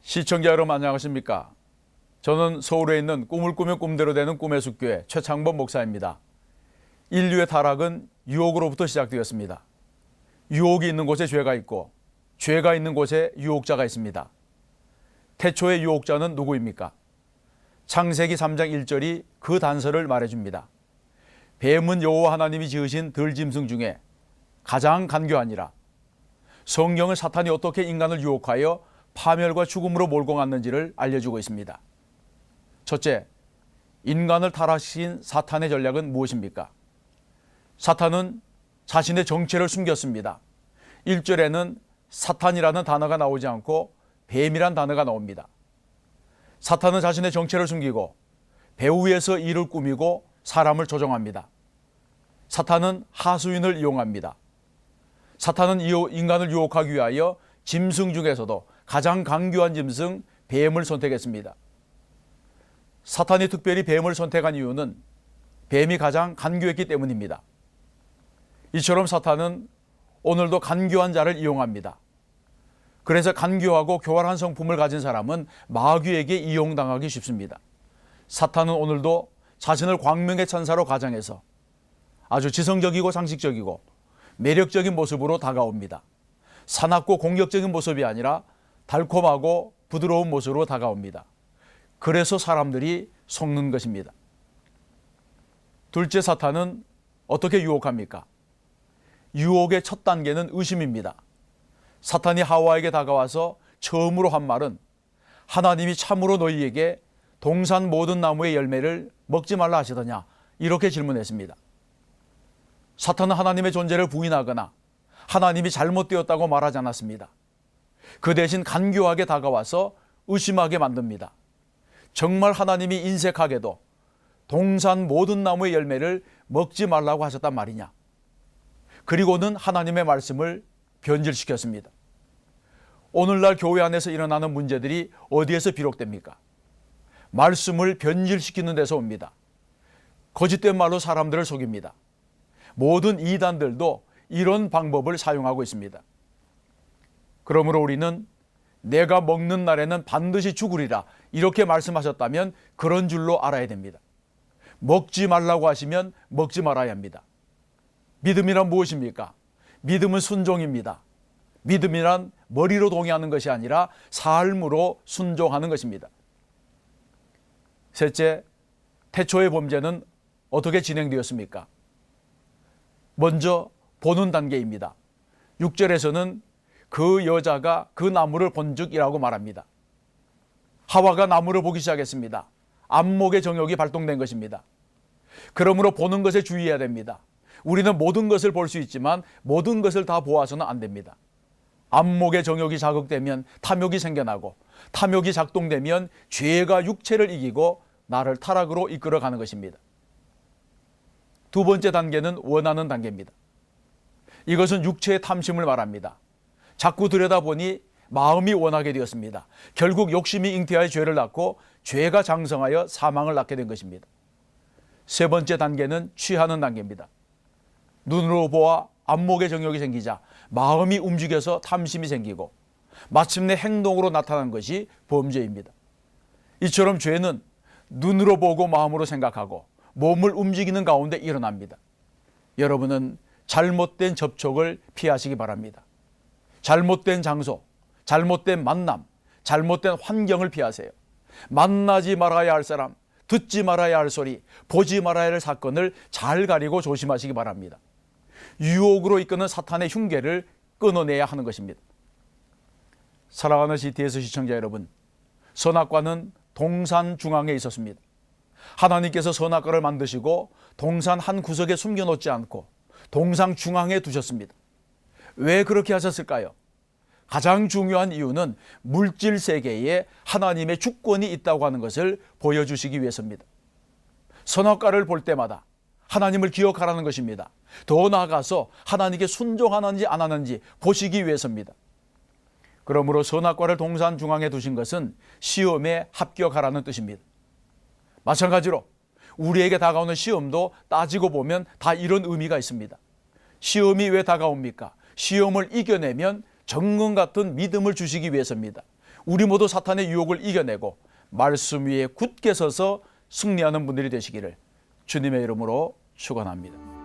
시청자 여러분 안녕하십니까? 저는 서울에 있는 꿈을 꾸면 꿈대로 되는 꿈의 숲교회 최창범 목사입니다. 인류의 타락은 유혹으로부터 시작되었습니다. 유혹이 있는 곳에 죄가 있고 죄가 있는 곳에 유혹자가 있습니다. 태초의 유혹자는 누구입니까? 창세기 3장 1절이 그 단서를 말해줍니다. 뱀은 여호와 하나님이 지으신 들짐승 중에 가장 간교하니라. 성경은 사탄이 어떻게 인간을 유혹하여 파멸과 죽음으로 몰고 갔는지를 알려주고 있습니다. 첫째, 인간을 타락시킨 사탄의 전략은 무엇입니까? 사탄은 자신의 정체를 숨겼습니다. 1절에는 사탄이라는 단어가 나오지 않고 뱀이란 단어가 나옵니다. 사탄은 자신의 정체를 숨기고 배후에서 일을 꾸미고 사람을 조종합니다. 사탄은 하수인을 이용합니다. 사탄은 인간을 유혹하기 위하여 짐승 중에서도 가장 강교한 짐승 뱀을 선택했습니다. 사탄이 특별히 뱀을 선택한 이유는 뱀이 가장 간교했기 때문입니다. 이처럼 사탄은 오늘도 간교한 자를 이용합니다. 그래서 간교하고 교활한 성품을 가진 사람은 마귀에게 이용당하기 쉽습니다. 사탄은 오늘도 자신을 광명의 천사로 가장해서 아주 지성적이고 상식적이고 매력적인 모습으로 다가옵니다. 사납고 공격적인 모습이 아니라 달콤하고 부드러운 모습으로 다가옵니다. 그래서 사람들이 속는 것입니다. 둘째, 사탄은 어떻게 유혹합니까? 유혹의 첫 단계는 의심입니다. 사탄이 하와에게 다가와서 처음으로 한 말은 하나님이 참으로 너희에게 동산 모든 나무의 열매를 먹지 말라 하시더냐, 이렇게 질문했습니다. 사탄은 하나님의 존재를 부인하거나 하나님이 잘못되었다고 말하지 않았습니다. 그 대신 간교하게 다가와서 의심하게 만듭니다. 정말 하나님이 인색하게도 동산 모든 나무의 열매를 먹지 말라고 하셨단 말이냐. 그리고는 하나님의 말씀을 변질시켰습니다. 오늘날 교회 안에서 일어나는 문제들이 어디에서 비롯됩니까? 말씀을 변질시키는 데서 옵니다. 거짓된 말로 사람들을 속입니다. 모든 이단들도 이런 방법을 사용하고 있습니다. 그러므로 우리는 내가 먹는 날에는 반드시 죽으리라 이렇게 말씀하셨다면 그런 줄로 알아야 됩니다. 먹지 말라고 하시면 먹지 말아야 합니다. 믿음이란 무엇입니까? 믿음은 순종입니다. 믿음이란 머리로 동의하는 것이 아니라 삶으로 순종하는 것입니다. 셋째, 태초의 범죄는 어떻게 진행되었습니까? 먼저 보는 단계입니다. 6절에서는 그 여자가 그 나무를 본즉이라고 말합니다. 하와가 나무를 보기 시작했습니다. 안목의 정욕이 발동된 것입니다. 그러므로 보는 것에 주의해야 됩니다. 우리는 모든 것을 볼 수 있지만 모든 것을 다 보아서는 안 됩니다. 안목의 정욕이 자극되면 탐욕이 생겨나고 탐욕이 작동되면 죄가 육체를 이기고 나를 타락으로 이끌어가는 것입니다. 두 번째 단계는 원하는 단계입니다. 이것은 육체의 탐심을 말합니다. 자꾸 들여다보니 마음이 원하게 되었습니다. 결국 욕심이 잉태하여 죄를 낳고 죄가 장성하여 사망을 낳게 된 것입니다. 세 번째 단계는 취하는 단계입니다. 눈으로 보아 안목의 정욕이 생기자 마음이 움직여서 탐심이 생기고 마침내 행동으로 나타난 것이 범죄입니다. 이처럼 죄는 눈으로 보고 마음으로 생각하고 몸을 움직이는 가운데 일어납니다. 여러분은 잘못된 접촉을 피하시기 바랍니다. 잘못된 장소, 잘못된 만남, 잘못된 환경을 피하세요. 만나지 말아야 할 사람, 듣지 말아야 할 소리, 보지 말아야 할 사건을 잘 가리고 조심하시기 바랍니다. 유혹으로 이끄는 사탄의 흉계를 끊어내야 하는 것입니다. 사랑하는 CTS 시청자 여러분, 선악과는 동산 중앙에 있었습니다. 하나님께서 선악과를 만드시고 동산 한 구석에 숨겨놓지 않고 동산 중앙에 두셨습니다. 왜 그렇게 하셨을까요? 가장 중요한 이유는 물질 세계에 하나님의 주권이 있다고 하는 것을 보여주시기 위해서입니다. 선악과를 볼 때마다 하나님을 기억하라는 것입니다. 더 나아가서 하나님께 순종하는지 안 하는지 보시기 위해서입니다. 그러므로 선악과를 동산 중앙에 두신 것은 시험에 합격하라는 뜻입니다. 마찬가지로 우리에게 다가오는 시험도 따지고 보면 다 이런 의미가 있습니다. 시험이 왜 다가옵니까? 시험을 이겨내면 정금 같은 믿음을 주시기 위해서입니다. 우리 모두 사탄의 유혹을 이겨내고 말씀 위에 굳게 서서 승리하는 분들이 되시기를 주님의 이름으로 축원합니다.